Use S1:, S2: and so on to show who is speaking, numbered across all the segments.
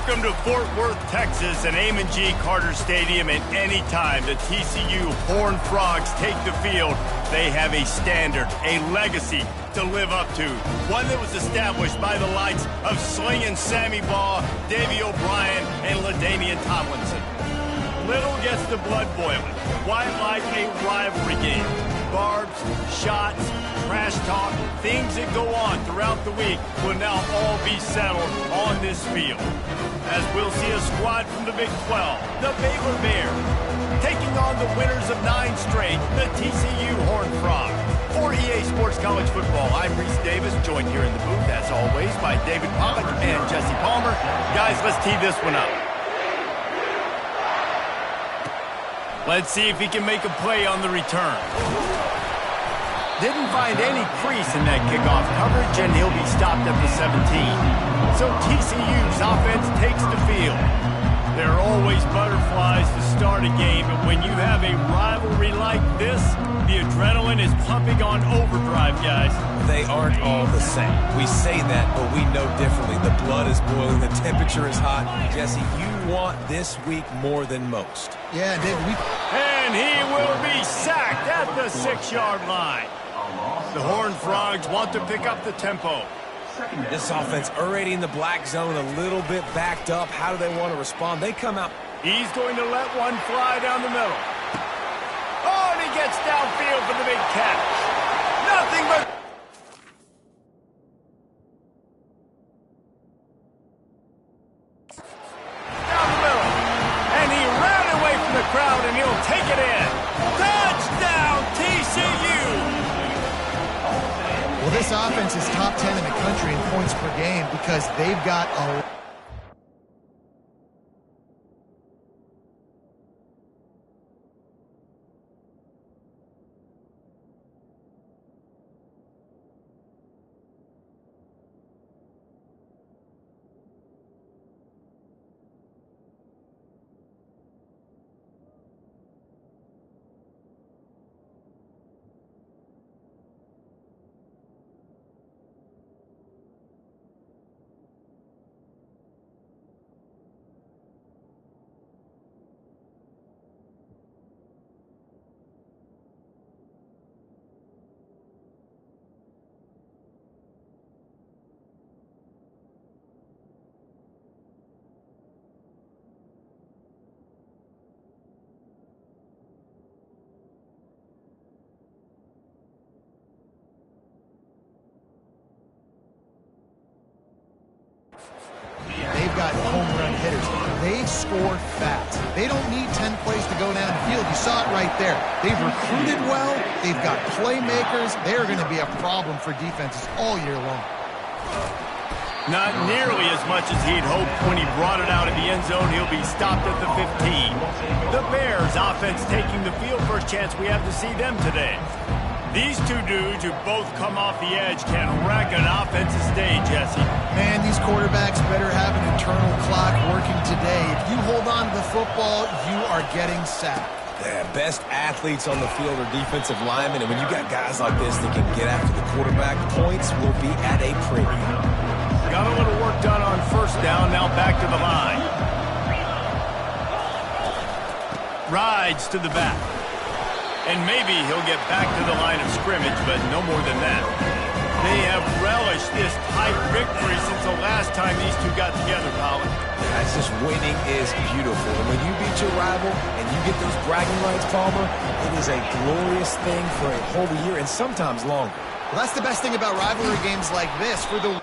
S1: Welcome to Fort Worth, Texas, and Amon G. Carter Stadium. And anytime the TCU Horned Frogs take the field, they have a standard, a legacy to live up to. One that was established by the likes of Slingin' Sammy Baugh, Davey O'Brien, and LaDainian Tomlinson. Little gets the blood boiling. Why like a rivalry game? Barbs, shots, trash talk, things that go on throughout the week will now all be settled on this field. As we'll see a squad from the Big 12, the Baylor Bears, taking on the winners of 9 straight, the TCU Horned Frogs. For EA Sports College Football, I'm Reese Davis, joined here in the booth, as always, by David Pollock and Jesse Palmer. Guys, let's tee this one up. Let's see if he can make a play on the return. Didn't find any crease in that kickoff coverage, and he'll be stopped at the 17. So TCU's offense takes the field. There are always butterflies to start a game, but when you have a rivalry like this, the adrenaline is pumping on overdrive, guys.
S2: They aren't all the same. We say that, but we know differently. The blood is boiling, the temperature is hot. Jesse, you want this week more than most.
S3: Yeah, David.
S1: And he will be sacked at the 6-yard line. The Horned Frogs want to pick up the tempo.
S2: This offense already in the black zone, a little bit backed up. How do they want to respond? They come out.
S1: He's going to let one fly down the middle. Oh, and he gets downfield for the big catch. Nothing but... down the middle. And he ran away from the crowd, and he'll take it in. Touchdown, TCU!
S3: Well, this offense is top 10 in the country in points per game because they've got a... They've got home run hitters. They score fast. They don't need 10 plays to go downfield. You saw it right there. They've recruited well. They've got playmakers. They're going to be a problem for defenses all year long.
S1: Not nearly as much as he'd hoped when he brought it out of the end zone. He'll be stopped at the 15. The Bears offense taking the field. First chance we have to see them today. These two dudes who both come off the edge can wreck an offensive day, Jesse.
S3: Man, these quarterbacks better have an internal clock working today. If you hold on to the football, you are getting sacked.
S2: The best athletes on the field are defensive linemen, and when you got guys like this that can get after the quarterback, points will be at a premium.
S1: Got a little work done on first down, now back to the line. Rides to the back. And maybe he'll get back to the line of scrimmage, but no more than that. They have relished this tight victory since the last time these two got together, Colin.
S2: That's just winning is beautiful. And when you beat your rival and you get those bragging rights, Palmer, it is a glorious thing for a whole year and sometimes longer.
S3: Well, that's the best thing about rivalry games like this. For the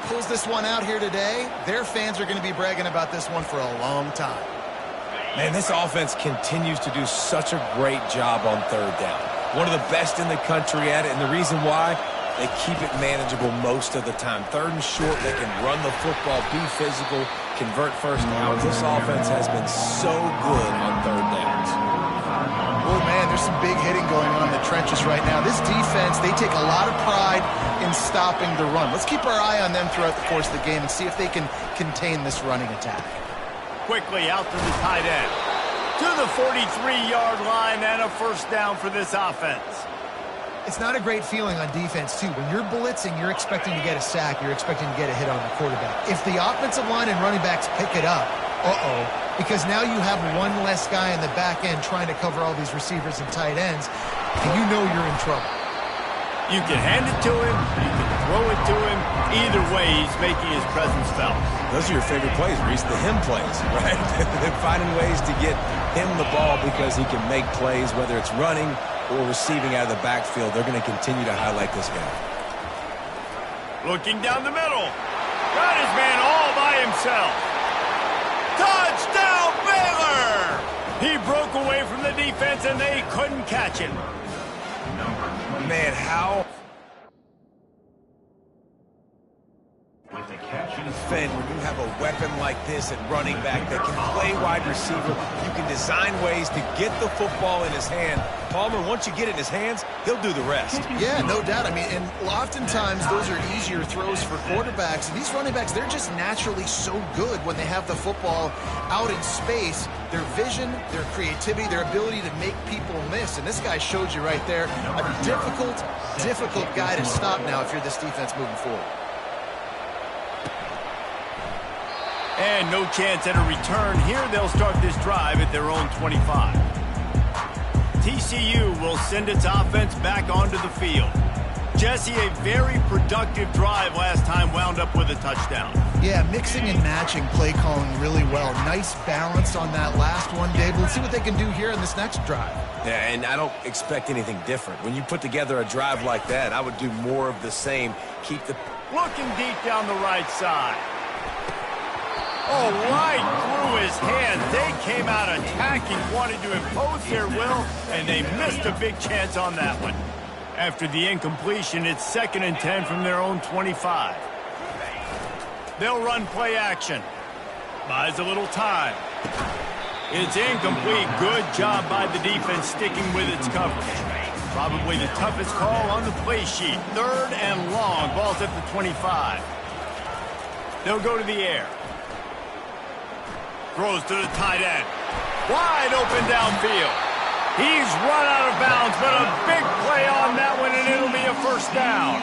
S3: pulls this one out here today, their fans are going to be bragging about this one for a long time.
S2: Man, this offense continues to do such a great job on third down. One of the best in the country at it, and the reason why, they keep it manageable most of the time. Third and short, they can run the football, be physical, convert first downs. This offense has been so good on third downs.
S3: Oh, man, there's some big hitting going on in the trenches right now. This defense, they take a lot of pride in stopping the run. Let's keep our eye on them throughout the course of the game and see if they can contain this running attack.
S1: Quickly out to the tight end. To the 43-yard line and a first down for this offense.
S3: It's not a great feeling on defense, too. When you're blitzing, you're expecting to get a sack. You're expecting to get a hit on the quarterback. If the offensive line and running backs pick it up, because now you have one less guy in the back end trying to cover all these receivers and tight ends, and you know you're in trouble.
S1: You can hand it to him, you can throw it to him. Either way, he's making his presence felt.
S2: Those are your favorite plays, Reese, the him plays, right? They're finding ways to get him the ball because he can make plays, whether it's running or receiving out of the backfield. They're going to continue to highlight this guy.
S1: Looking down the middle. Got his man all by himself. Touchdown, Baylor! He broke away from the defense, and they couldn't catch him.
S2: Man, how... defend when you have a weapon like this at running back that can play wide receiver. You can design ways to get the football in his hand. Palmer, once you get it in his hands, he'll do the rest.
S3: Yeah, no doubt. I mean, and oftentimes those are easier throws for quarterbacks. And these running backs, they're just naturally so good when they have the football out in space. Their vision, their creativity, their ability to make people miss. And this guy showed you right there a difficult guy to stop now if you're this defense moving forward.
S1: And no chance at a return. Here they'll start this drive at their own 25. TCU will send its offense back onto the field. Jesse, a very productive drive last time wound up with a touchdown.
S3: Yeah, mixing and matching play calling really well. Nice balance on that last one, Dave. Let's see what they can do here in this next drive.
S2: Yeah, and I don't expect anything different. When you put together a drive like that, I would do more of the same. Keep the...
S1: Looking deep down the right side. Oh, right through his hands. They came out attacking, wanted to impose their will, and they missed a big chance on that one. After the incompletion, it's 2nd and 10 from their own 25. They'll run play action. Buys a little time. It's incomplete. Good job by the defense sticking with its coverage. Probably the toughest call on the play sheet. 3rd and long. Ball's at the 25. They'll go to the air. Throws to the tight end. Wide open downfield. He's run out of bounds, but a big play on that one, and it'll be a first down.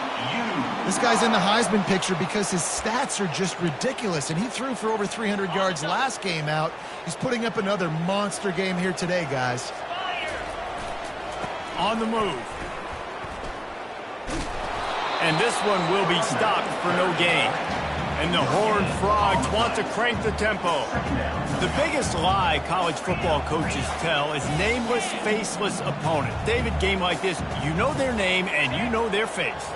S3: This guy's in the Heisman picture because his stats are just ridiculous, and he threw for over 300 yards last game out. He's putting up another monster game here today, guys.
S1: On the move. And this one will be stopped for no gain. And the Horned Frogs want to crank the tempo. The biggest lie college football coaches tell is nameless, faceless opponent. David, game like this, you know their name and you know their face.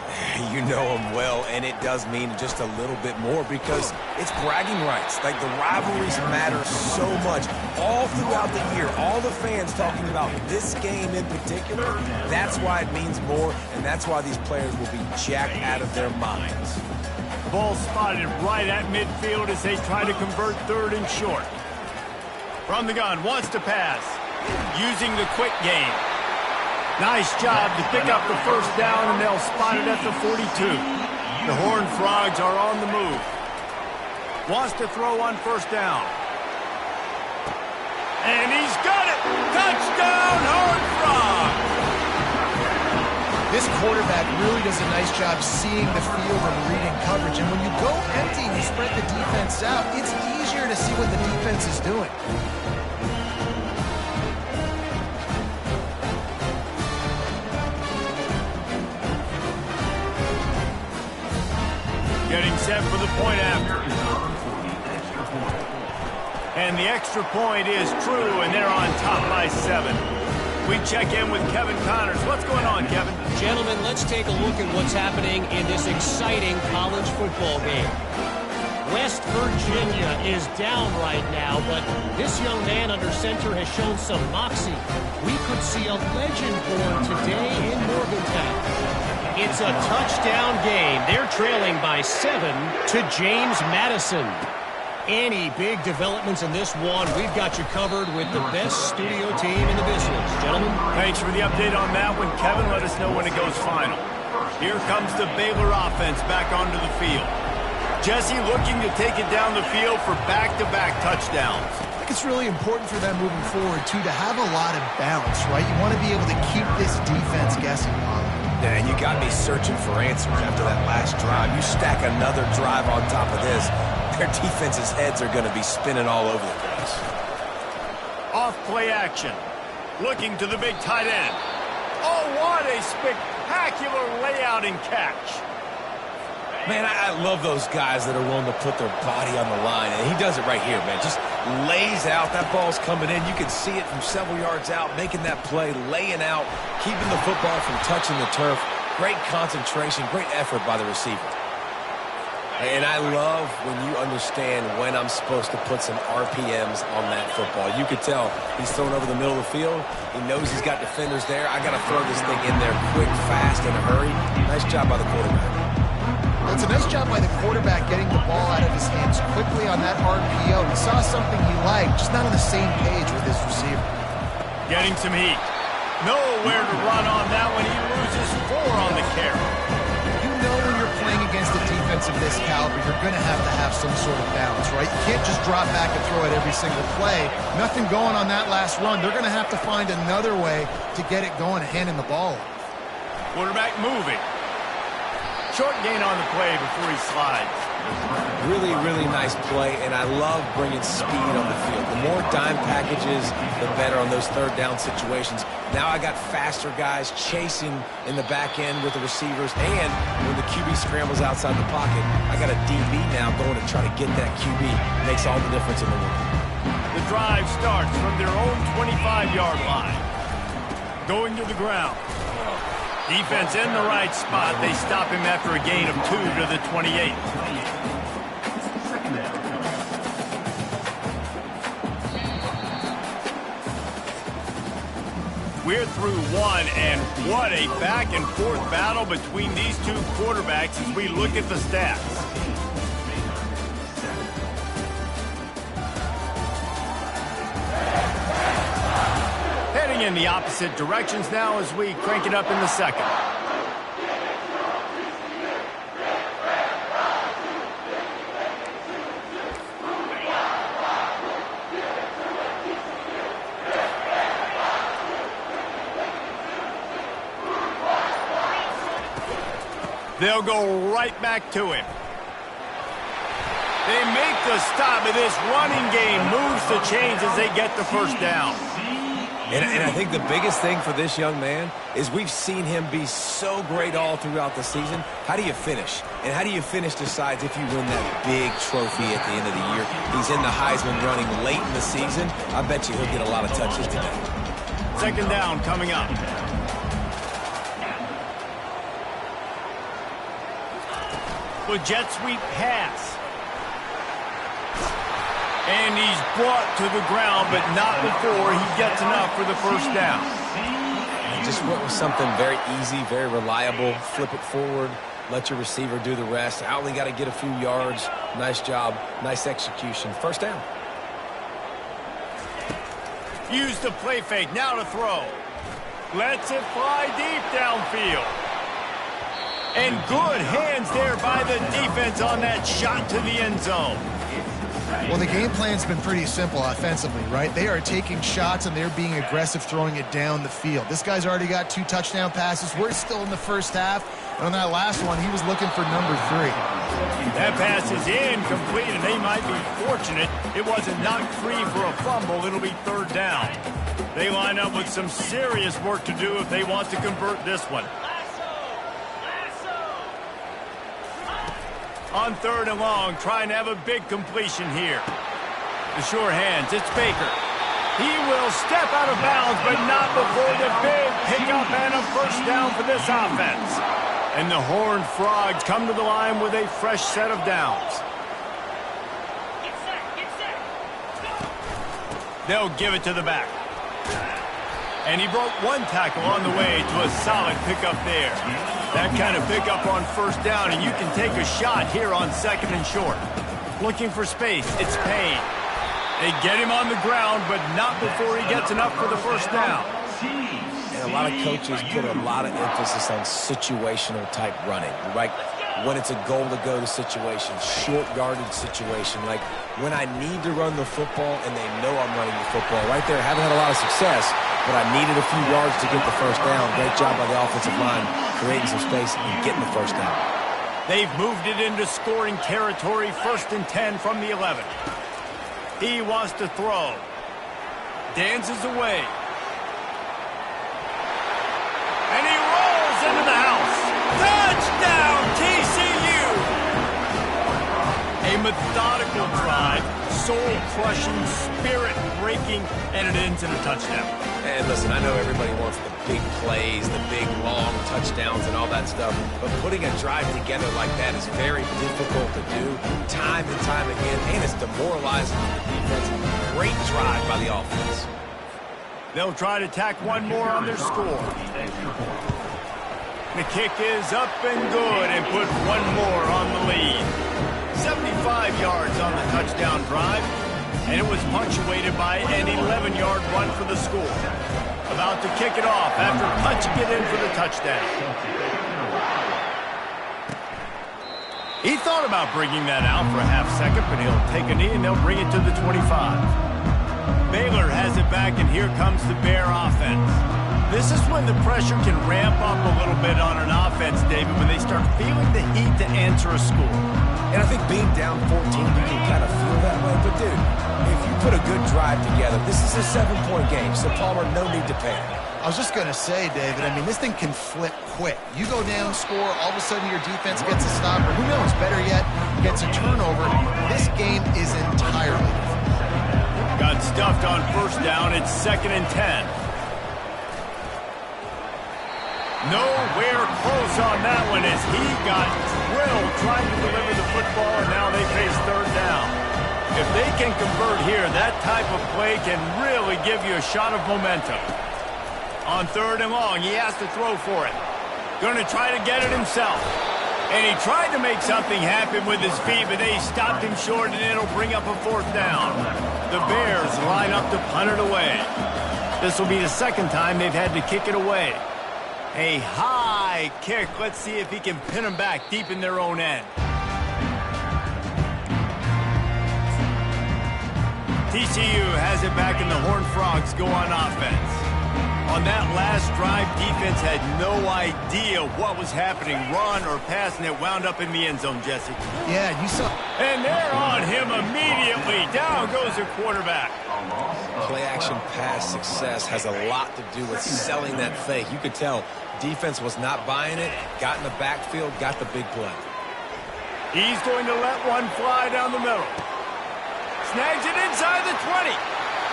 S2: You know them well, and it does mean just a little bit more because it's bragging rights. Like, the rivalries matter so much all throughout the year. All the fans talking about this game in particular, that's why it means more, and that's why these players will be jacked out of their minds.
S1: Ball spotted right at midfield as they try to convert 3rd and short. From the gun, wants to pass. Using the quick game. Nice job to pick up the first down, and they'll spot it at the 42. The Horned Frogs are on the move. Wants to throw on first down. And he's got it! Touchdown, Horned Frogs!
S3: This quarterback really does a nice job seeing the field and reading coverage. And when you go empty and you spread the defense out, it's easier to see what the defense is doing.
S1: Getting set for the point after. And the extra point is true, and they're on top by 7. We check in with Kevin Connors. What's going on, Kevin?
S4: Gentlemen, let's take a look at what's happening in this exciting college football game. West Virginia is down right now, but this young man under center has shown some moxie. We could see a legend born today in Morgantown. It's a touchdown game. They're trailing by 7 to James Madison. Any big developments in this one, we've got you covered with the best studio team in the business. Gentlemen.
S1: Thanks for the update on that one, Kevin. Let us know when it goes final. Here comes the Baylor offense back onto the field. Jesse looking to take it down the field for back-to-back touchdowns.
S3: I think it's really important for them moving forward, too, to have a lot of balance, right? You want to be able to keep this defense guessing, Molly.
S2: Yeah, and you got me searching for answers after that last drive. You stack another drive on top of this, their defense's heads are going to be spinning all over the place.
S1: Off play action. Looking to the big tight end. Oh, what a spectacular layout and catch.
S2: Man, I love those guys that are willing to put their body on the line, and he does it right here, man. Just lays out. That ball's coming in. You can see it from several yards out, making that play, laying out, keeping the football from touching the turf. Great concentration, great effort by the receiver. And I love when you understand when I'm supposed to put some RPMs on that football. You could tell he's throwing over the middle of the field. He knows he's got defenders there. I got to throw this thing in there quick, fast, in a hurry. Nice job by the quarterback.
S3: It's a nice job by the quarterback getting the ball out of his hands quickly on that RPO. He saw something he liked, just not on the same page with his receiver.
S1: Getting some heat. Nowhere to run on that one. He loses 4 on the carry.
S3: You know when you're playing against a defense of this caliber, you're going to have some sort of balance, right? You can't just drop back and throw it every single play. Nothing going on that last run. They're going to have to find another way to get it going, handing the ball off.
S1: Quarterback moving. Short gain on the play before he slides.
S2: Really, really nice play, and I love bringing speed on the field. The more dime packages, the better on those third down situations. Now I got faster guys chasing in the back end with the receivers, and when the QB scrambles outside the pocket, I got a DB now going to try to get that QB. Makes all the difference in the world.
S1: The drive starts from their own 25-yard line. Going to the ground. Defense in the right spot. They stop him after a gain of 2 to the 28. We're through one, and what a back-and-forth battle between these two quarterbacks as we look at the stats. Heading in the opposite directions now as we crank it up in the second. They'll go right back to him. They make the stop, and this running game moves the chains as they get the first down.
S2: And I think the biggest thing for this young man is we've seen him be so great all throughout the season. How do you finish? And how do you finish decides if you win that big trophy at the end of the year. He's in the Heisman running late in the season. I bet you he'll get a lot of touches today.
S1: Second down coming up. With jet sweep pass. And he's brought to the ground, but not before he gets enough for the first down.
S2: And just went with something very easy, very reliable. Flip it forward, let your receiver do the rest. I only got to get a few yards. Nice job, nice execution. First down.
S1: Use the play fake, now to throw. Lets it fly deep downfield. And good hands there by the defense on that shot to the end zone.
S3: Well, the game plan's been pretty simple offensively, right? They are taking shots, and they're being aggressive throwing it down the field. This guy's already got 2 touchdown passes. We're still in the first half. And on that last one, he was looking for number 3.
S1: That pass is incomplete, and they might be fortunate it wasn't knocked free for a fumble. It'll be third down. They line up with some serious work to do if they want to convert this one. On third and long, trying to have a big completion here. The sure hands, it's Baker. He will step out of bounds, but not before the big pickup and a first down for this offense. And the Horned Frogs come to the line with a fresh set of downs. They'll give it to the back. And he broke one tackle on the way to a solid pickup there. That kind of pickup on first down, and you can take a shot here on second and short. Looking for space, it's Payne. They get him on the ground, but not before he gets enough for the first down.
S2: And a lot of coaches put a lot of emphasis on situational type running, right? When it's a goal-to-go situation, short yardage situation, like when I need to run the football and they know I'm running the football. Right there, haven't had a lot of success, but I needed a few yards to get the first down. Great job by the offensive line, creating some space and getting the first down.
S1: They've moved it into scoring territory, 1st and 10 from the 11. He wants to throw. Dances away. And he rolls into the house. Touchdown, TCU! A methodical drive, soul-crushing, spirit-breaking, and it ends in a touchdown.
S2: And listen, I know everybody wants the big plays, the big, long touchdowns and all that stuff, but putting a drive together like that is very difficult to do time and time again, and it's demoralizing for the defense. Great drive by the offense.
S1: They'll try to tack one more on their score. The kick is up and good and put one more on the lead. 75 yards on the touchdown drive, and it was punctuated by an 11-yard run for the score. About to kick it off after punching it in for the touchdown. He thought about bringing that out for a half second, but he'll take a knee and they'll bring it to the 25. Baylor has it back, and here comes the Bear offense. This is when the pressure can ramp up a little bit on an offense, David, when they start feeling the heat to answer a score.
S2: And I think being down 14, you can kind of feel that way. But, dude, if you put a good drive together, this is a 7-point game, so Palmer, no need to panic.
S3: I was just going to say, David, I mean, this thing can flip quick. You go down, score, all of a sudden your defense gets a stop, or who knows, better yet, gets a turnover. This game is entirely different.
S1: Got stuffed on first down. It's 2nd and 10. Nowhere close on that one as he got drilled trying to deliver the football, and now they face third down. If they can convert here, that type of play can really give you a shot of momentum. On 3rd and long, he has to throw for it. Going to try to get it himself. And he tried to make something happen with his feet, but they stopped him short, and it'll bring up a 4th down. The Bears line up to punt it away. This will be the 2nd time they've had to kick it away. A high kick. Let's see if he can pin them back deep in their own end. TCU has it back, and the Horned Frogs go on offense. On that last drive, defense had no idea what was happening, run or pass, and it wound up in the end zone, Jesse.
S3: Yeah, you saw.
S1: And they're on him immediately. Down goes their quarterback.
S2: Play-action pass success has a lot to do with selling that fake. You could tell defense was not buying it, got in the backfield, got the big play.
S1: He's going to let one fly down the middle. Snags it inside the 20.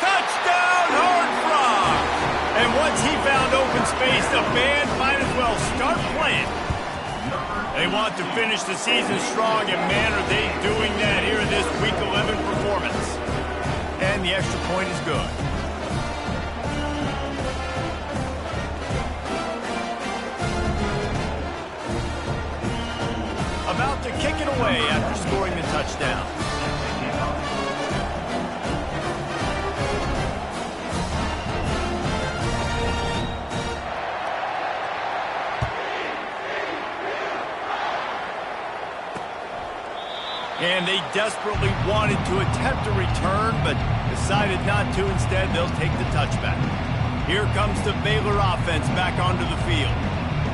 S1: Touchdown, Horned Frogs! And once he found open space, the band might as well start playing. They want to finish the season strong, and man, are they doing that here in this Week 11 performance. And the extra point is good. About to kick it away after scoring the touchdown. And they desperately wanted to attempt a return, but decided not to. Instead, they'll take the touchback. Here comes the Baylor offense back onto the field.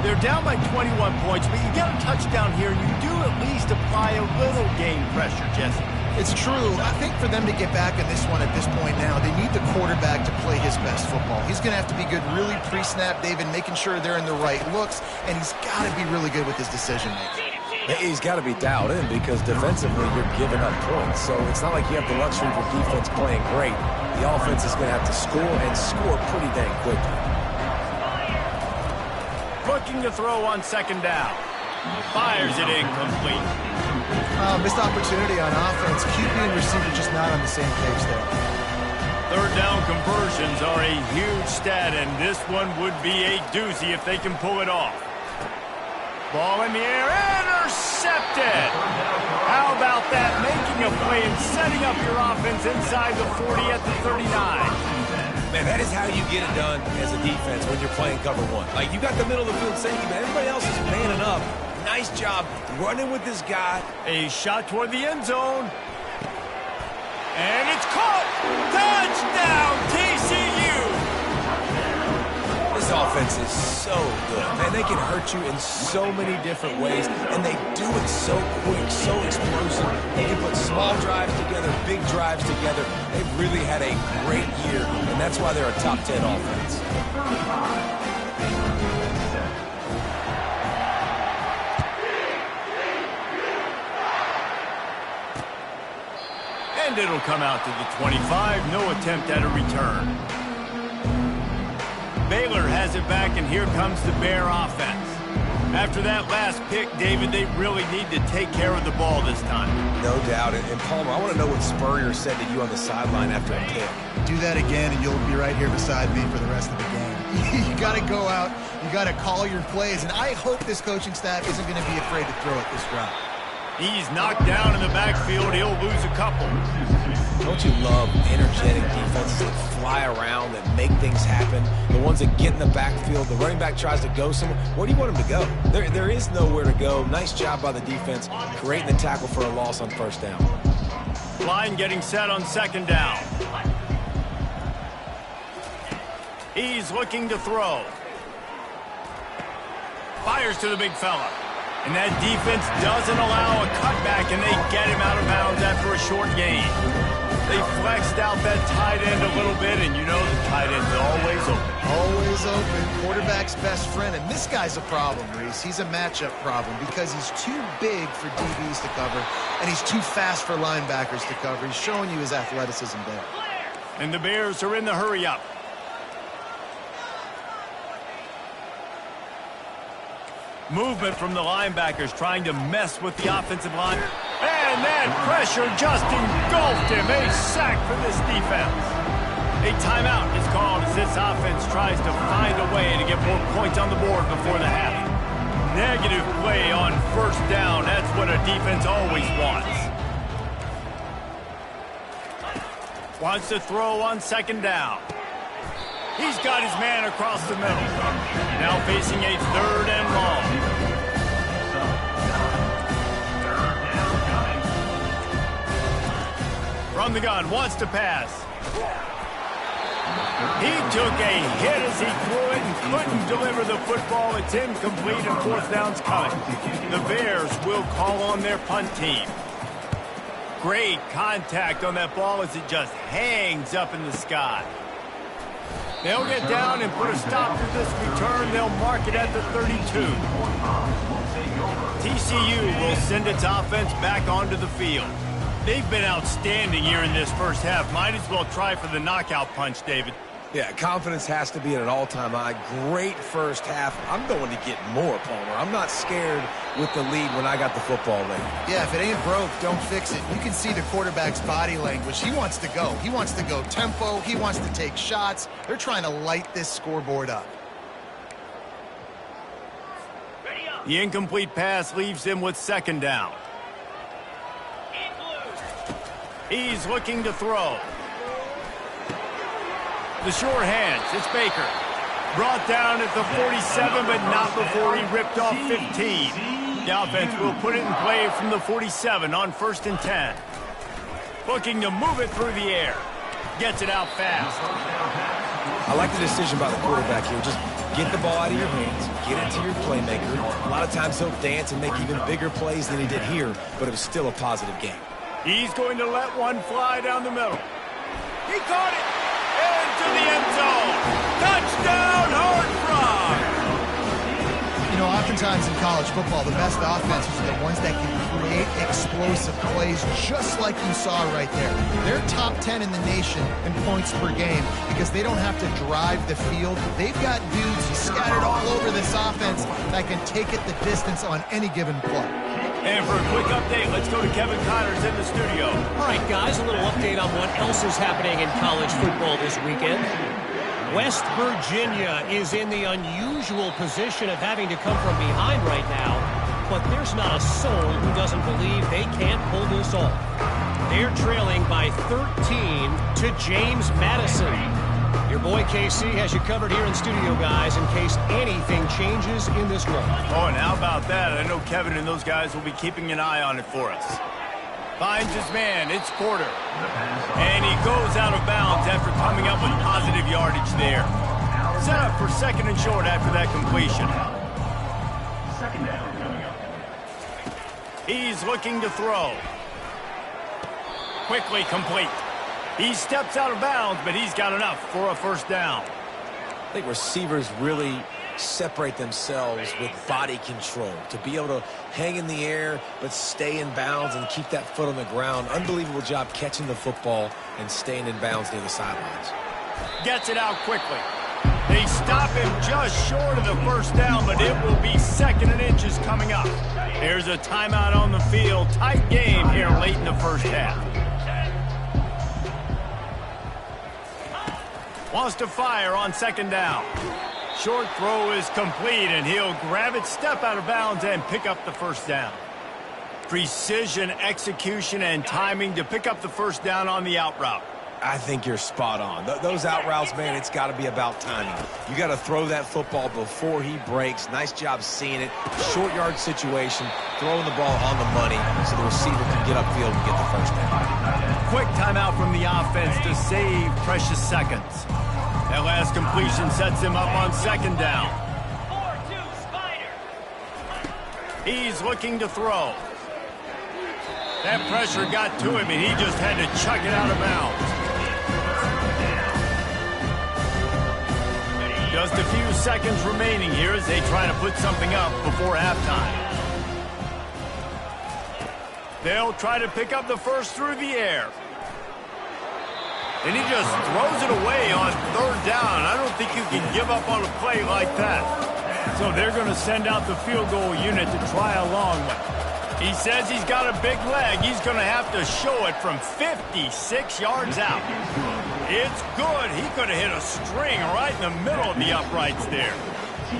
S1: They're down by 21 points, but you get a touchdown here, and you do at least apply a little game pressure, Jesse.
S3: It's true. I think for them to get back in this one at this point now, they need the quarterback to play his best football. He's going to have to be good really pre-snap, David, making sure they're in the right looks, and he's got to be really good with his decision-making.
S2: He's got to be dialed in because defensively you're giving up points. So it's not like you have the luxury of your defense playing great. The offense is going to have to score and score pretty dang quickly.
S1: Looking to throw on second down. Fires it incomplete.
S3: Missed opportunity on offense. QB and receiver just not on the same page there.
S1: Third down conversions are a huge stat, and this one would be a doozy if they can pull it off. Ball in the air, intercepted! How about that? Making a play and setting up your offense inside the 40 at the 39.
S2: Man, that is how you get it done as a defense when you're playing cover one. Like, you got the middle of the field safety, but everybody else is manning up. Nice job running with this guy.
S1: A shot toward the end zone. And it's caught! Touchdown, TCU!
S2: This offense is so good. Man, they can hurt you in so many different ways, and they do it so quick, so explosive. They can put small drives together, big drives together. They've really had a great year, and that's why they're a top 10 offense.
S1: And it'll come out to the 25. No attempt at a return. Baylor has it back, and here comes the Bear offense. After that last pick, David, they really need to take care of the ball this time.
S2: No doubt. And Palmer, I want to know what Spurrier said to you on the sideline after a pick.
S3: Do that again, and you'll be right here beside me for the rest of the game. You got to go out. You got to call your plays, and I hope this coaching staff isn't going to be afraid to throw it this route.
S1: He's knocked down in the backfield. He'll lose a couple.
S2: Don't you love energetic defenses that fly around, that make things happen? The ones that get in the backfield, the running back tries to go somewhere. Where do you want him to go? There is nowhere to go. Nice job by the defense, creating the tackle for a loss on first down.
S1: Line getting set on second down. He's looking to throw. Fires to the big fella. And that defense doesn't allow a cutback, and they get him out of bounds after a short gain. They flexed out that tight end a little bit, and you know the tight end's always open.
S3: Always open. Quarterback's best friend. And this guy's a problem, Reese. He's a matchup problem because he's too big for DBs to cover, and he's too fast for linebackers to cover. He's showing you his athleticism there.
S1: And the Bears are in the hurry-up. Movement from the linebackers trying to mess with the offensive line. And that pressure just engulfed him. A sack for this defense. A timeout is called as this offense tries to find a way to get more points on the board before the half. Negative play on first down. That's what a defense always wants. Wants to throw on second down. He's got his man across the middle. Now facing a third and long. From the gun, wants to pass. He took a hit as he threw it and couldn't deliver the football. It's incomplete and fourth down's coming. The Bears will call on their punt team. Great contact on that ball as it just hangs up in the sky. They'll get down and put a stop to this return. They'll mark it at the 32. TCU will send its offense back onto the field. They've been outstanding here in this first half. Might as well try for the knockout punch, David.
S2: Yeah, confidence has to be at an all-time high. Great first half. I'm going to get more, Palmer. I'm not scared with the lead when I got the football late.
S3: Yeah, if it ain't broke, don't fix it. You can see the quarterback's body language. He wants to go. He wants to go tempo. He wants to take shots. They're trying to light this scoreboard up.
S1: The incomplete pass leaves him with second down. He's looking to throw. The short hands, it's Baker. Brought down at the 47, but not before he ripped off 15. The offense will put it in play from the 47 on 1st and 10. Looking to move it through the air. Gets it out fast.
S2: I like the decision by the quarterback here. Just get the ball out of your hands, get it to your playmaker. A lot of times he'll dance and make even bigger plays than he did here, but it was still a positive game.
S1: He's going to let one fly down the middle. He caught it! Into the end zone. Touchdown, Horned Frogs!
S3: You know, oftentimes in college football, the best offenses are the ones that can create explosive plays just like you saw right there. They're top 10 in the nation in points per game because they don't have to drive the field. They've got dudes scattered all over this offense that can take it the distance on any given play.
S1: And for a quick update, let's go to Kevin Connors in the studio.
S4: All right, guys, a little update on what else is happening in college football this weekend. West Virginia is in the unusual position of having to come from behind right now, but there's not a soul who doesn't believe they can't pull this off. They're trailing by 13 to James Madison. Your boy KC has you covered here in studio, guys, in case anything changes in this one.
S1: Oh, and how about that? I know Kevin and those guys will be keeping an eye on it for us. Finds his man. It's Porter. And he goes out of bounds after coming up with positive yardage there. Set up for second and short after that completion.
S5: Second down coming up.
S1: He's looking to throw. Quickly complete. He steps out of bounds, but he's got enough for a first down.
S2: I think receivers really separate themselves with body control to be able to hang in the air but stay in bounds and keep that foot on the ground. Unbelievable job catching the football and staying in bounds near the sidelines.
S1: Gets it out quickly. They stop him just short of the first down, but it will be second and inches coming up. There's a timeout on the field. Tight game here late in the first half. Wants to fire on second down. Short throw is complete, and he'll grab it, step out of bounds, and pick up the first down. Precision, execution, and timing to pick up the first down on the out route.
S2: I think you're spot on. Those out routes, man, it's got to be about timing. You got to throw that football before he breaks. Nice job seeing it. Short yard situation, throwing the ball on the money so the receiver can get upfield and get the first down.
S1: Quick timeout from the offense to save precious seconds. That last completion sets him up on second down.
S5: 4-2 Spider.
S1: He's looking to throw. That pressure got to him, and he just had to chuck it out of bounds. Just a few seconds remaining here as they try to put something up before halftime. They'll try to pick up the first through the air. And he just throws it away on third down. I don't think you can give up on a play like that. So they're going to send out the field goal unit to try a long one. He says he's got a big leg. He's going to have to show it from 56 yards out. It's good. He could have hit a string right in the middle of the uprights there.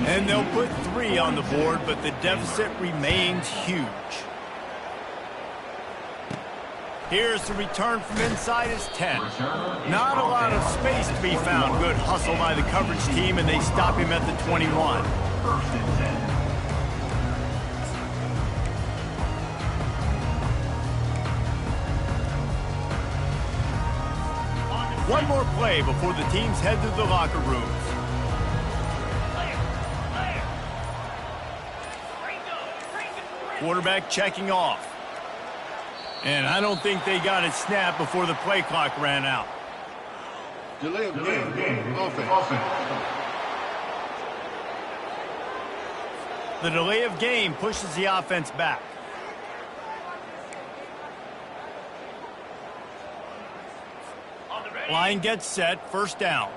S1: And they'll put 3 on the board, but the deficit remains huge. Here's the return from inside his 10. Not a lot of space to be found. Good hustle by the coverage team, and they stop him at the 21.
S5: First and 10.
S1: One more play before the teams head to the locker rooms. Quarterback checking off. And I don't think they got it snapped before the play clock ran out.
S6: Delay of game. Offense.
S1: The delay of game pushes the offense back. Line gets set, first down.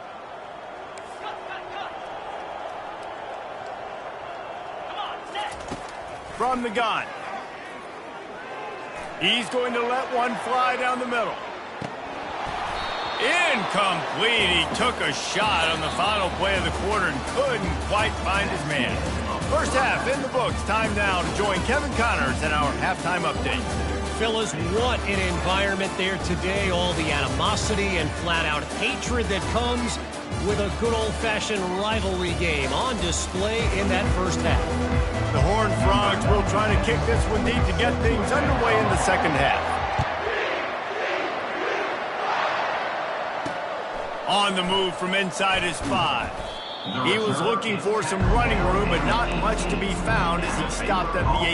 S1: From the gun. He's going to let one fly down the middle. Incomplete. He took a shot on the final play of the quarter and couldn't quite find his man. First half in the books. Time now to join Kevin Connors in our halftime update.
S4: Fellas, what an environment there today. All the animosity and flat-out hatred that comes with a good old-fashioned rivalry game on display in that first half.
S1: The Horned Frogs will try to kick this one deep to get things underway in the second half. On the move from inside his 5. He was looking for some running room, but not much to be found as he stopped at the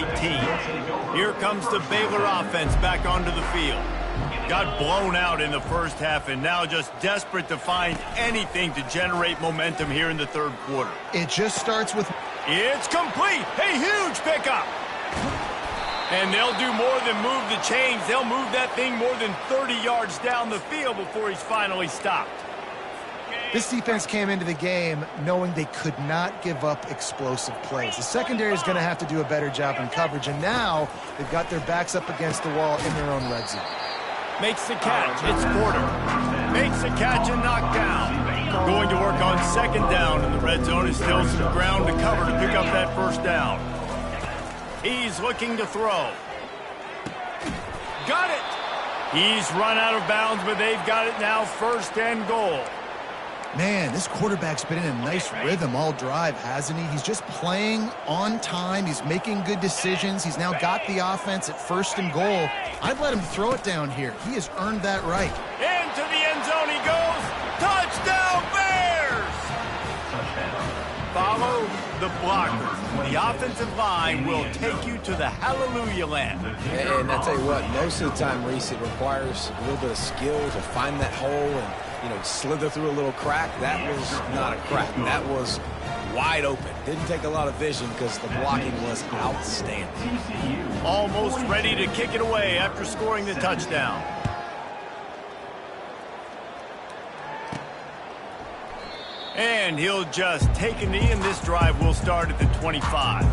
S1: 18. Here comes the Baylor offense back onto the field. Got blown out in the first half and now just desperate to find anything to generate momentum here in the third quarter.
S3: It just starts with
S1: It's complete. A huge pickup. And they'll do more than move the chains. They'll move that thing more than 30 yards down the field before he's finally stopped.
S3: This defense came into the game knowing they could not give up explosive plays. The secondary is going to have to do a better job in coverage, and now they've got their backs up against the wall in their own red zone.
S1: Makes the catch. It's Porter. Makes the catch and knocked down. Going to work on second down in the red zone. Is still some ground to cover to pick up that first down. He's looking to throw. Got it. He's run out of bounds, but they've got it now, first and goal.
S3: Man, this quarterback's been in a nice rhythm all drive, hasn't he? He's just playing on time. He's making good decisions. He's now got the offense at first and goal. I'd let him throw it down here. He has earned that right.
S1: Into the end zone he goes. Touchdown, Bears! Follow the blockers. The offensive line will take you to the hallelujah land.
S2: And I tell you what, most of the time, Reese, it requires a little bit of skill to find that hole and, you know, slither through a little crack. That was not a crack. That was wide open. Didn't take a lot of vision because the blocking was outstanding.
S1: Almost ready to kick it away after scoring the touchdown. And he'll just take a knee, and this drive will start at the 25.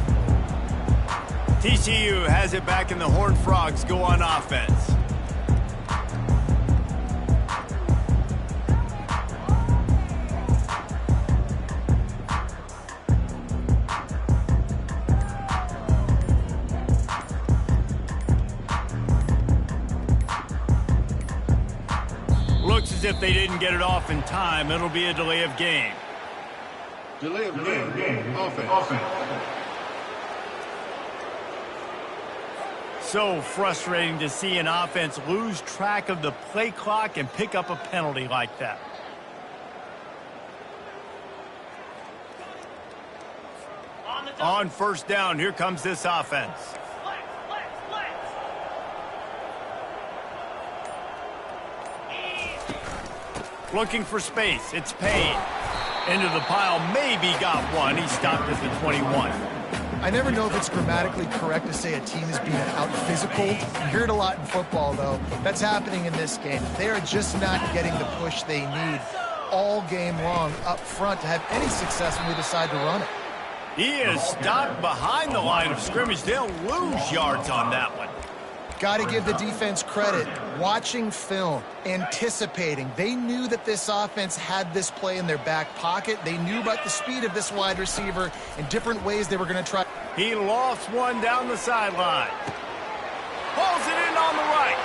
S1: TCU has it back, and the Horned Frogs go on offense. Looks as if they didn't get it off in time. It'll be a delay of game.
S6: Delay of game. Offense.
S1: So frustrating to see an offense lose track of the play clock and pick up a penalty like that. On first down, here comes this offense. Looking for space. It's Payne. Into the pile. Maybe got one. He stopped at the 21.
S3: I never know if it's grammatically correct to say a team is being out-physical. You hear it a lot in football, though. That's happening in this game. They are just not getting the push they need all game long up front to have any success when we decide to run it.
S1: He is stopped behind the line of scrimmage. They'll lose yards on that one.
S3: Got to give the defense credit. Watching film, anticipating. They knew that this offense had this play in their back pocket. They knew about the speed of this wide receiver and different ways they were going to try.
S1: He lost one down the sideline. Pulls it in on the right.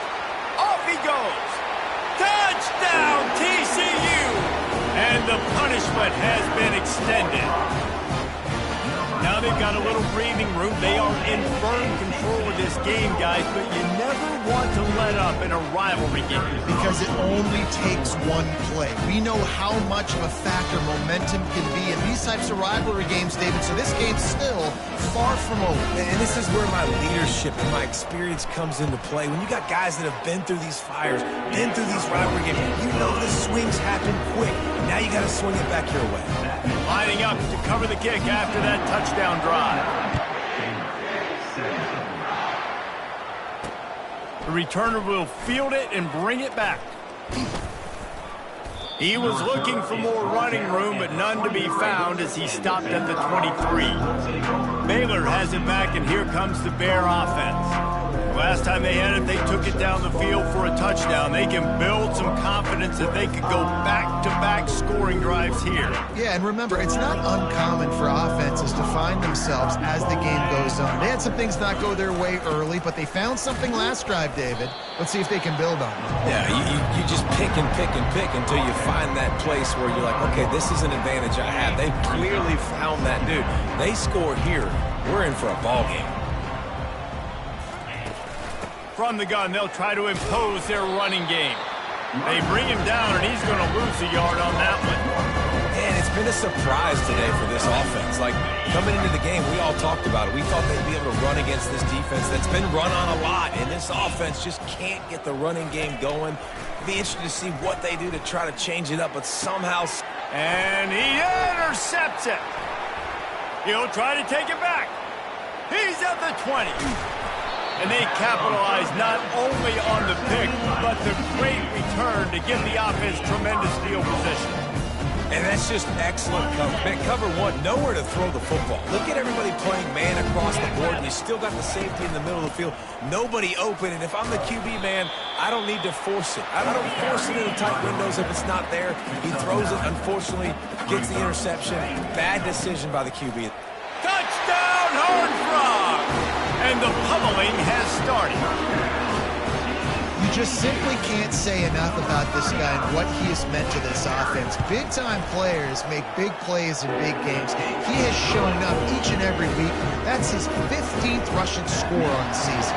S1: Off he goes. Touchdown, TCU! And the punishment has been extended. Now they've got a little breathing room. They are in firm control of this game, guys, but you never want to let up in a rivalry game.
S3: Because it only takes one play. We know how much of a factor momentum can be in these types of rivalry games, David, so this game's still far from over.
S2: And this is where my leadership and my experience comes into play. When you got guys that have been through these fires, been through these rivalry games, you know the swings happen quick. Now you got to swing it back your way.
S1: Lining up to cover the kick after that touchdown drive. The returner will field it and bring it back. He was looking for more running room, but none to be found as he stopped at the 23. Baylor has it back, and here comes the Bear offense. Last time they had it, they took it down the field for a touchdown. They can build some confidence that they could go back-to-back scoring drives here.
S3: Yeah, and remember, it's not uncommon for offenses to find themselves as the game goes on. They had some things not go their way early, but they found something last drive, David. Let's see if they can build on it.
S2: Yeah, you just pick and pick and pick until you find that place where you're like, okay, this is an advantage I have. They've clearly found that, dude. They score here. We're in for a ball game.
S1: From the gun, they'll try to impose their running game. They bring him down, and he's going to lose a yard on that one.
S2: And it's been a surprise today for this offense. Like, coming into the game, we all talked about it. We thought they'd be able to run against this defense that's been run on a lot, and this offense just can't get the running game going. It'll be interesting to see what they do to try to change it up, but somehow...
S1: And he intercepts it. He'll try to take it back. He's at the 20. And they capitalize not only on the pick, but the great return to give the offense tremendous field position.
S2: And that's just excellent cover. Man, cover one, nowhere to throw the football. Look at everybody playing man across the board, and you still got the safety in the middle of the field. Nobody open, and if I'm the QB, man, I don't need to force it. I don't force it into tight windows if it's not there. He throws it, unfortunately, gets the interception. Bad decision by the QB.
S1: Touchdown, Horned Frog! And the pummeling has started.
S3: You just simply can't say enough about this guy and what he has meant to this offense. Big-time players make big plays in big games. He has shown up each and every week. That's his 15th rushing score on the season.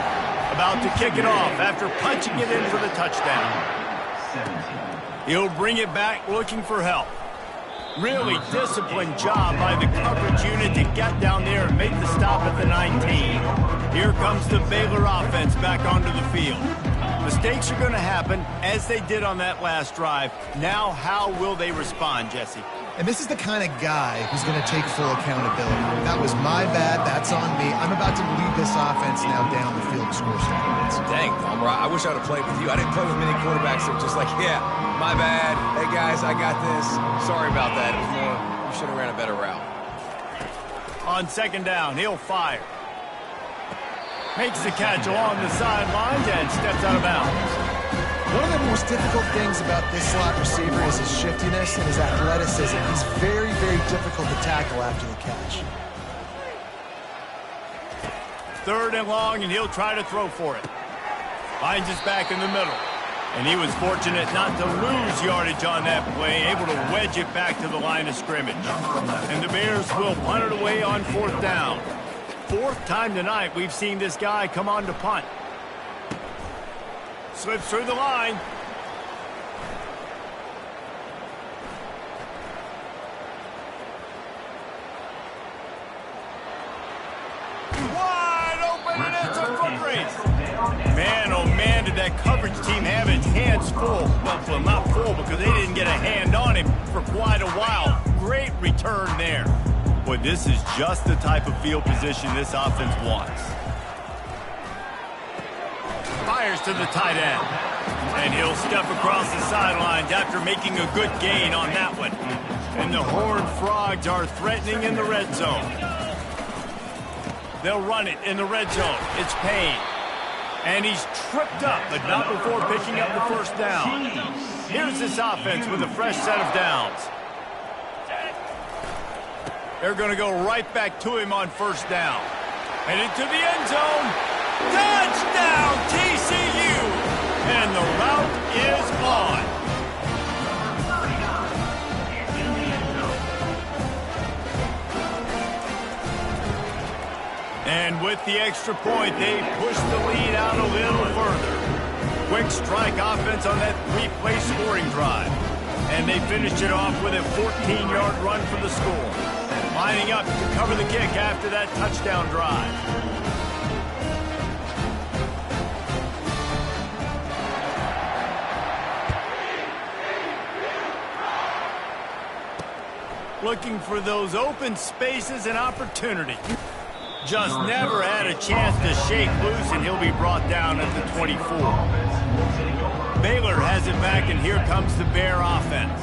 S1: About to kick it off after punching it in for the touchdown. He'll bring it back looking for help. Really disciplined job by the coverage unit to get down there and make the stop at the 19. Here comes the Baylor offense back onto the field. Mistakes are going to happen, as they did on that last drive. Now, how will they respond, Jesse?
S3: And this is the kind of guy who's going to take full accountability. That was my bad. That's on me. I'm about to lead this offense now down the field to score some points.
S2: Dang, Tom, I wish I would have played with you. I didn't play with many quarterbacks that were just like, yeah, my bad. Hey, guys, I got this. Sorry about that. It was more, you should have ran a better route.
S1: On second down, he'll fire. Makes the catch along the sidelines and steps out of bounds.
S3: One of the most difficult things about this slot receiver is his shiftiness and his athleticism. He's very, very difficult to tackle after the catch.
S1: Third and long, and he'll try to throw for it. Finds his back in the middle. And he was fortunate not to lose yardage on that play, able to wedge it back to the line of scrimmage. And the Bears will punt it away on fourth down. Fourth time tonight we've seen this guy come on to punt. Slips through the line. Wide open, and it's a foot race. Man, oh man, did that coverage team have its hands full. Well, not full because they didn't get a hand on him for quite a while. Great return there. Boy, this is just the type of field position this offense wants. Fires to the tight end. And he'll step across the sidelines after making a good gain on that one. And the Horned Frogs are threatening in the red zone. They'll run it in the red zone. It's Payne. And he's tripped up, but not before picking up the first down. Here's this offense with a fresh set of downs. They're going to go right back to him on first down. And into the end zone. Touchdown, TCU! And the route is on. And with the extra point, they push the lead out a little further. Quick strike offense on that three-play scoring drive. And they finished it off with a 14-yard run for the score. Lining up to cover the kick after that touchdown drive. Looking for those open spaces and opportunity. Just never had a chance to shake loose, and he'll be brought down at the 24. Baylor has it back, and here comes the Bear offense.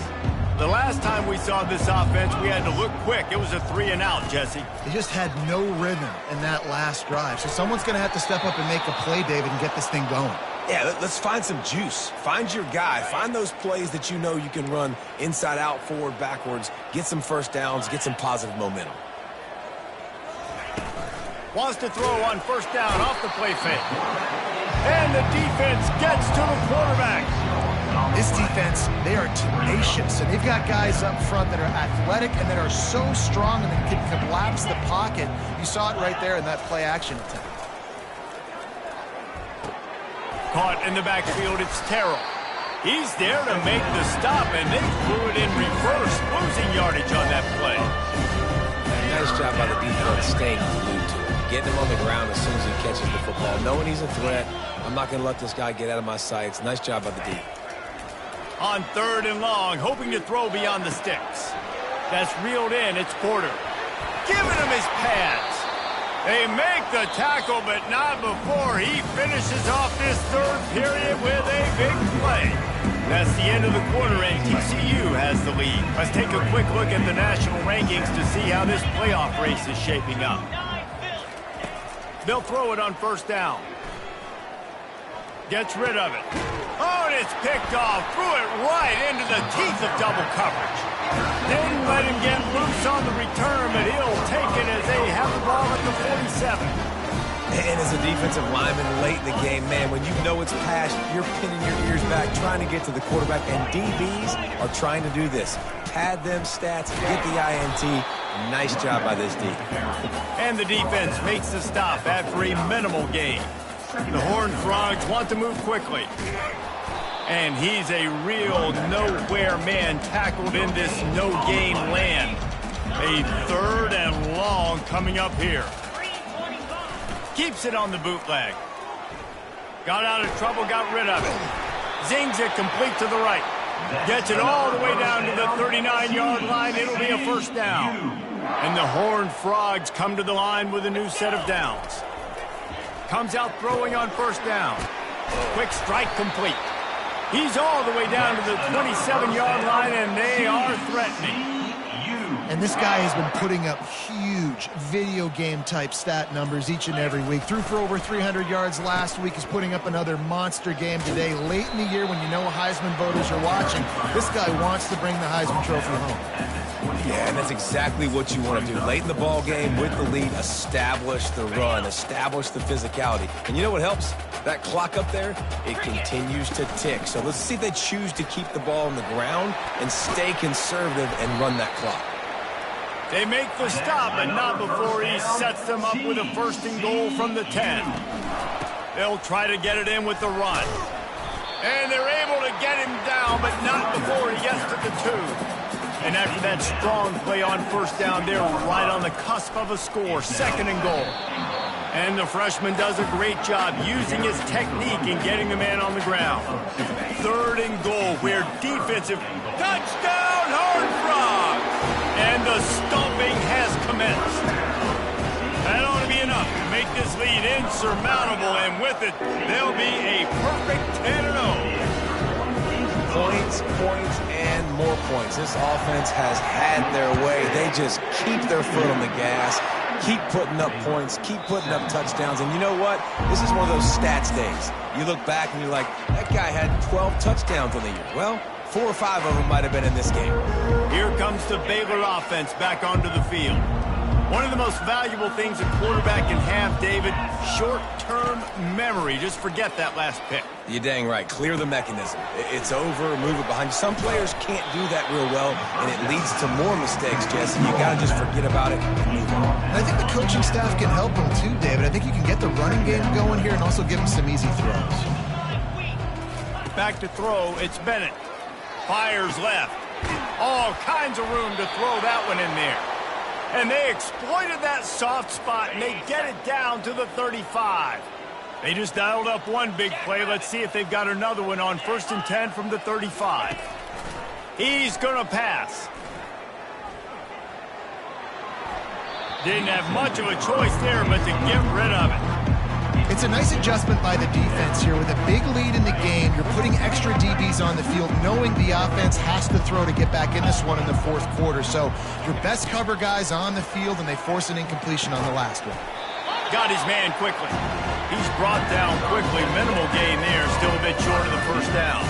S1: The last time we saw this offense, we had to look quick. It was a 3-and-out, Jesse.
S3: They just had no rhythm in that last drive. So someone's going to have to step up and make a play, David, and get this thing going.
S2: Yeah, let's find some juice. Find your guy. Find those plays that you know you can run inside out, forward, backwards. Get some first downs. Get some positive momentum.
S1: Wants to throw on first down off the play fake. And the defense gets to the quarterback.
S3: This defense, they are tenacious, and they've got guys up front that are athletic and that are so strong and that can collapse the pocket. You saw it right there in that play-action attempt.
S1: Caught in the backfield, it's Terrell. He's there to make the stop, and they threw it in reverse, losing yardage on that play.
S2: Nice job by the defense staying glued to him. Getting him on the ground as soon as he catches the football. Knowing he's a threat, I'm not going to let this guy get out of my sights. Nice job by the D.
S1: On third and long, hoping to throw beyond the sticks. That's reeled in, it's Porter. giving him his pads. They make the tackle, but not before he finishes off this third period with a big play. That's the end of the quarter, and TCU has the lead. Let's take a quick look at the national rankings to see how this playoff race is shaping up. They'll throw it on first down. Gets rid of it. Oh, and it's picked off. Threw it right into the teeth of double coverage. Didn't let him get loose on the return, but he'll take it as they have the ball at the 47.
S2: And as a defensive lineman late in the game, man, when you know it's past, you're pinning your ears back, trying to get to the quarterback, and DBs are trying to do this. Pad them stats, get the INT. Nice job by this D.
S1: And the defense makes the stop after a minimal gain. The Horned Frogs want to move quickly. And he's a real nowhere man tackled in this no-gain land. A third and long coming up here. Keeps it on the bootleg. Got out of trouble, got rid of it. Zings it complete to the right. Gets it all the way down to the 39-yard line. It'll be a first down. And the Horned Frogs come to the line with a new set of downs. Comes out throwing on first down. Quick strike complete. He's all the way down to the 27-yard line, and they are threatening.
S3: And this guy has been putting up huge video game type stat numbers each and every week. Threw for over 300 yards last week. He's putting up another monster game today. Late in the year when you know Heisman voters are watching, this guy wants to bring the Heisman Trophy home.
S2: Yeah, and that's exactly what you want to do. Late in the ball game with the lead, establish the run, establish the physicality. And you know what helps? That clock up there, it continues to tick. So let's see if they choose to keep the ball on the ground and stay conservative and run that clock.
S1: They make the stop, but not before he sets them up with a first and goal from the 10. They'll try to get it in with the run. And they're able to get him down, but not before he gets to the 2. And after that strong play on first down, they're right on the cusp of a score, second and goal. And the freshman does a great job using his technique and getting the man on the ground. Third and goal, where defensive touchdown, Horned Frogs! And the stomping has commenced. That ought to be enough to make this lead insurmountable, and with it, they'll be a perfect 10-0.
S2: Points, points, and more points. This offense has had their way. They just keep their foot on the gas, keep putting up points, keep putting up touchdowns. And you know what? This is one of those stats days. You look back and you're like, that guy had 12 touchdowns on the year. Well, 4 or 5 of them might have been in this game.
S1: Here comes the Baylor offense back onto the field. One of the most valuable things a quarterback can have, David, short-term memory. Just forget that last pick.
S2: You're dang right. Clear the mechanism. It's over, move it behind you. Some players can't do that real well, and it leads to more mistakes, Jesse. You got to just forget about it and move on.
S3: And I think the coaching staff can help him too, David. I think you can get the running game going here and also give him some easy throws.
S1: Back to throw, it's Bennett. Fires left. All kinds of room to throw that one in there. And they exploited that soft spot, and they get it down to the 35. They just dialed up one big play. Let's see if they've got another one on 1st and 10 from the 35. He's going to pass. Didn't have much of a choice there, but to get rid of it.
S3: It's a nice adjustment by the defense here. With a big lead in the game, you're putting extra DBs on the field, knowing the offense has to throw to get back in this one in the 4th quarter. So your best cover guys on the field, and they force an incompletion on the last one.
S1: Got his man quickly. He's brought down quickly. Minimal gain there, still a bit short of the first down.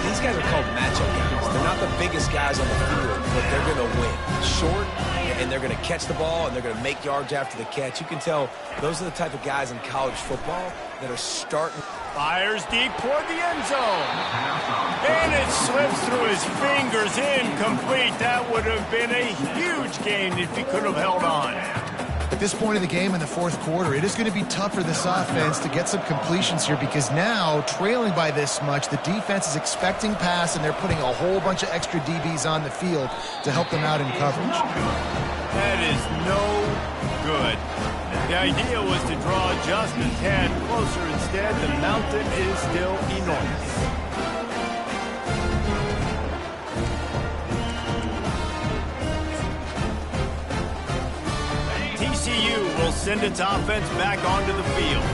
S2: These guys are called matchup guys. They're not the biggest guys on the field, but they're going to win. Short, and they're going to catch the ball, and they're going to make yards after the catch. You can tell those are the type of guys in college football that are starting.
S1: Fires deep toward the end zone. And it slips through his fingers, incomplete. That would have been a huge gain if he could have held on.
S3: At this point of the game in the 4th quarter, it is going to be tough for this offense to get some completions here, because now, trailing by this much, the defense is expecting pass, and they're putting a whole bunch of extra DBs on the field to help them out in coverage.
S1: That is no good. The idea was to draw just a tad closer. Instead, the mountain is still enormous. send its offense back onto the field.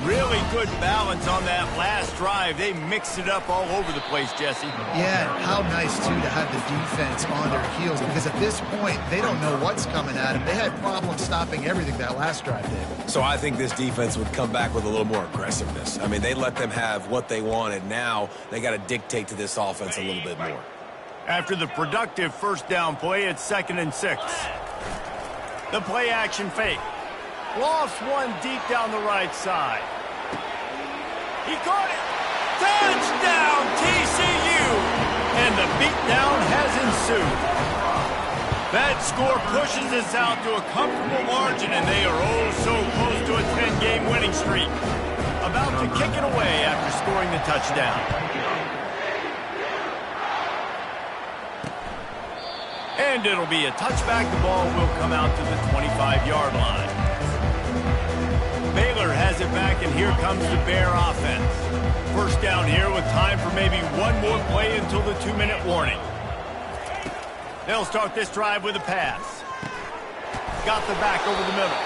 S1: Really good balance on that last drive. They mixed it up all over the place, Jesse.
S3: Yeah, how nice, too, to have the defense on their heels, because at this point, they don't know what's coming at them. They had problems stopping everything that last drive did.
S2: So I think this defense would come back with a little more aggressiveness. I mean, they let them have what they wanted. Now they got to dictate to this offense a little bit more.
S1: After the productive first down play, it's 2nd and 6. The play action fake. Lofts one deep down the right side. He caught it. Touchdown, TCU! And the beatdown has ensued. That score pushes us out to a comfortable margin, and they are oh so close to a 10-game winning streak. About to kick it away after scoring the touchdown. And it'll be a touchback. The ball will come out to the 25-yard line. Baylor has it back, and here comes the Bear offense. First down here with time for maybe one more play until the 2-minute warning. They'll start this drive with a pass. Got the back over the middle.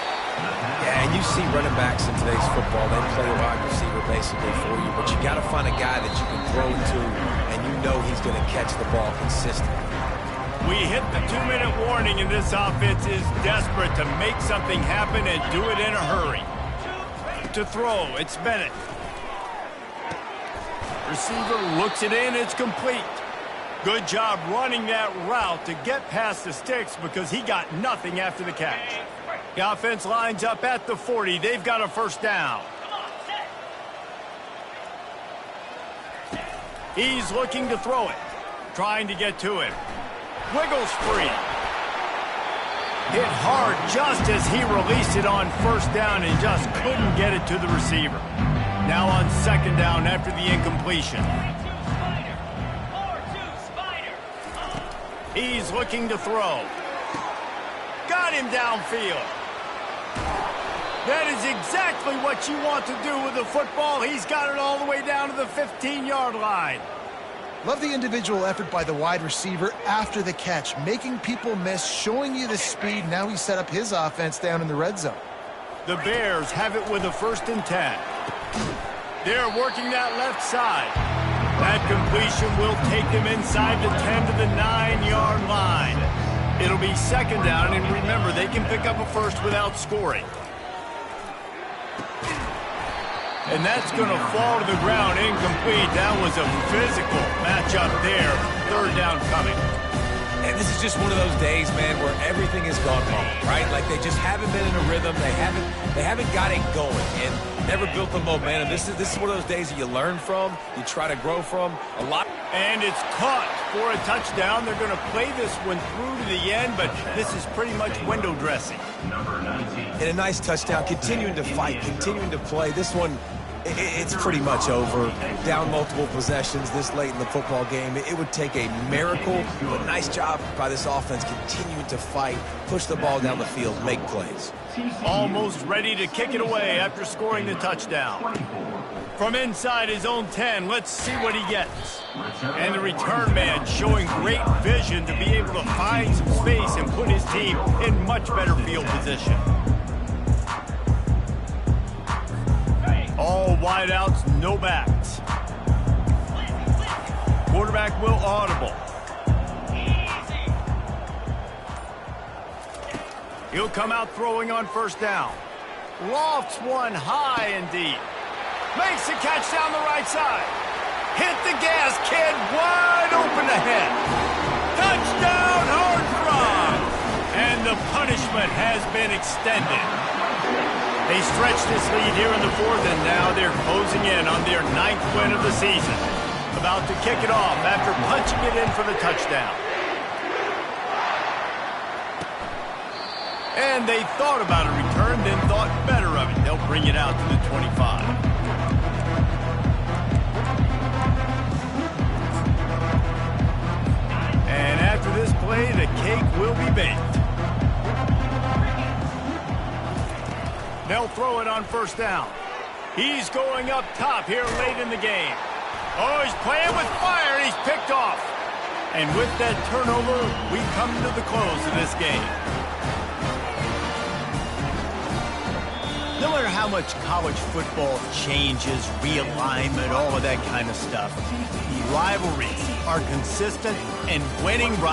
S2: Yeah, and you see running backs in today's football, they play a wide receiver basically for you, but you got to find a guy that you can throw to, and you know he's going to catch the ball consistently.
S1: We hit the 2-minute warning, and this offense is desperate to make something happen and do it in a hurry. To throw, it's Bennett. Receiver looks it in, it's complete. Good job running that route to get past the sticks because he got nothing after the catch. The offense lines up at the 40. They've got a first down. He's looking to throw it. Trying to get to him. Wiggles free. Hit hard just as he released it on first down and just couldn't get it to the receiver. Now on 2nd down after the incompletion. He's looking to throw. Got him downfield. That is exactly what you want to do with the football. He's got it all the way down to the 15-yard line.
S3: Love the individual effort by the wide receiver after the catch, making people miss, showing you the speed. Now he set up his offense down in the red zone.
S1: The Bears have it with a 1st and 10. They're working that left side. That completion will take them inside the 10 to the 9-yard line. It'll be 2nd down, and remember, they can pick up a first without scoring. And that's going to fall to the ground incomplete. That was a physical matchup there. 3rd down coming.
S2: And this is just one of those days, man, where everything has gone wrong, right? Like they just haven't been in a rhythm. They haven't got it going and never built the momentum. This is one of those days that you learn from, you try to grow from a lot.
S1: And it's caught for a touchdown. They're going to play this one through to the end, but this is pretty much window dressing.
S2: And a nice touchdown, continuing to fight, continuing to play. This one, it's pretty much over. Down multiple possessions this late in the football game. It would take a miracle, but nice job by this offense continuing to fight, push the ball down the field, make plays.
S1: Almost ready to kick it away after scoring the touchdown. From inside his own 10, let's see what he gets. And the return man showing great vision to be able to find some space and put his team in much better field position. All wideouts, no backs. Quarterback will audible. He'll come out throwing on 1st down. Lofts one high and deep. Makes the catch down the right side. Hit the gas, kid. Wide open ahead. Touchdown, Horned Frogs. And the punishment has been extended. They stretched this lead here in the 4th, and now they're closing in on their 9th win of the season. About to kick it off after punching it in for the touchdown. And they thought about a return, then thought better of it. They'll bring it out to the 25. And after this play, the cake will be baked. They'll throw it on 1st down. He's going up top here late in the game. Oh, he's playing with fire, and he's picked off. And with that turnover, we come to the close of this game. No matter how much college football changes, realignment, all of that kind of stuff, the rivalries are consistent, and winning rivalries